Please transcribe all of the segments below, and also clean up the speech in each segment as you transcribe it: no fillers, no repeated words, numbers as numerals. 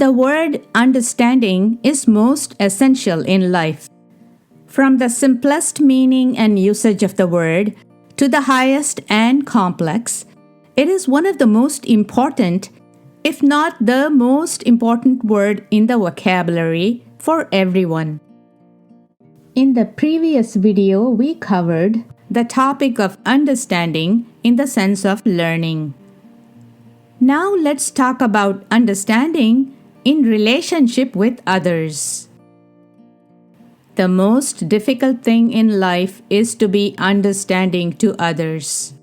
The word understanding is most essential in life. From the simplest meaning and usage of the word to the highest and complex, it is one of the most important, if not the most important word in the vocabulary for everyone. In the previous video, we covered the topic of understanding in the sense of learning. Now let's talk about understanding in relationship with others. The most difficult thing in life is to be understanding to others.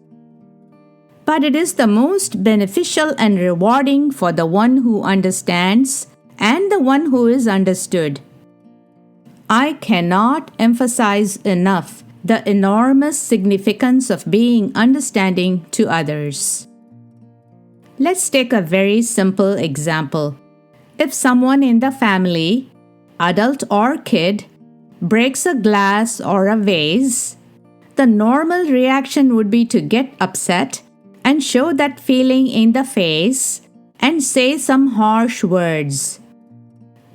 But it is the most beneficial and rewarding for the one who understands and the one who is understood. I cannot emphasize enough the enormous significance of being understanding to others. Let's take a very simple example. If someone in the family, adult or kid, breaks a glass or a vase, the normal reaction would be to get upset and show that feeling in the face and say some harsh words.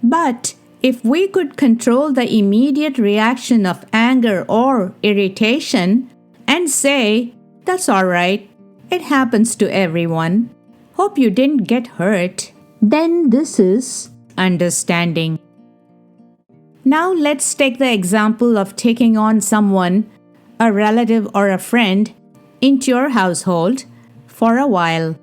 But if we could control the immediate reaction of anger or irritation and say, "That's all right, it happens to everyone. Hope you didn't get hurt," then this is understanding. Now let's take the example of taking on someone, a relative or a friend, into your household for a while.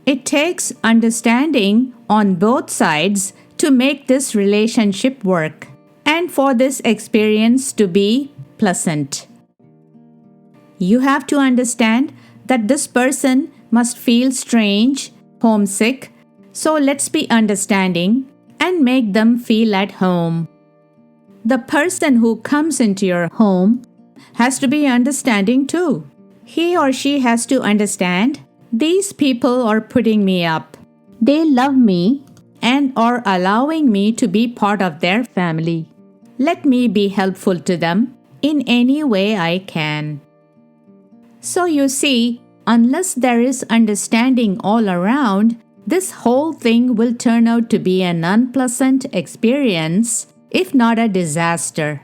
It takes understanding on both sides to make this relationship work and for this experience to be pleasant. You have to understand that this person must feel strange, homesick, so let's be understanding and make them feel at home. The person who comes into your home has to be understanding too. He or she has to understand, these people are putting me up. They love me and are allowing me to be part of their family. Let me be helpful to them in any way I can. So you see, unless there is understanding all around, this whole thing will turn out to be an unpleasant experience, if not a disaster.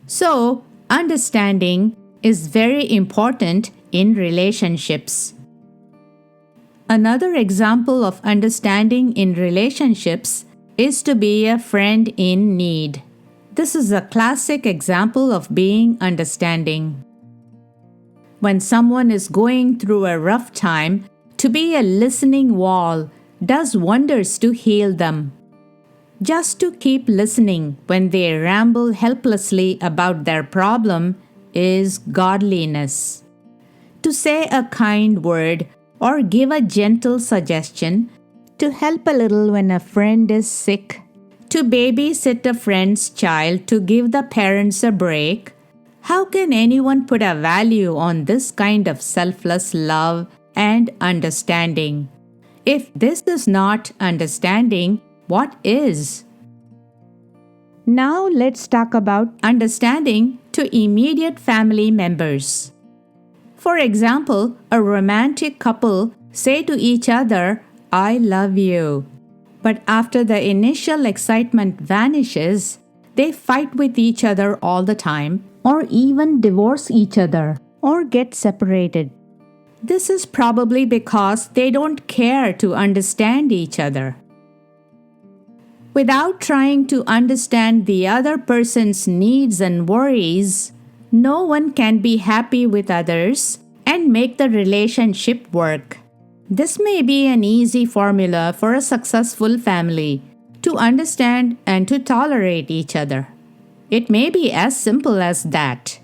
So, understanding is very important in relationships. Another example of understanding in relationships is to be a friend in need. This is a classic example of being understanding. When someone is going through a rough time, to be a listening wall does wonders to heal them. Just to keep listening when they ramble helplessly about their problem is godliness. To say a kind word or give a gentle suggestion, to help a little when a friend is sick, to babysit a friend's child to give the parents a break, how can anyone put a value on this kind of selfless love and understanding? If this is not understanding, what is? Now let's talk about understanding to immediate family members. For example, a romantic couple say to each other, "I love you." But after the initial excitement vanishes, they fight with each other all the time, or even divorce each other, or get separated. This is probably because they don't care to understand each other. Without trying to understand the other person's needs and worries, no one can be happy with others and make the relationship work. This may be an easy formula for a successful family, to understand and to tolerate each other. It may be as simple as that.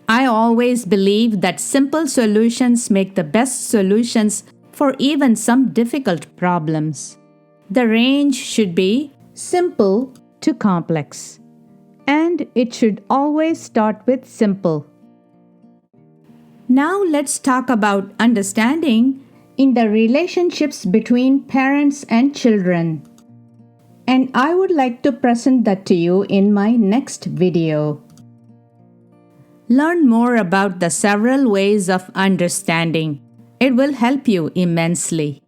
I always believe that simple solutions make the best solutions for even some difficult problems. The range should be simple to complex, and it should always start with simple. Now let's talk about understanding in the relationships between parents and children. And I would like to present that to you in my next video. Learn more about the several ways of understanding. It will help you immensely.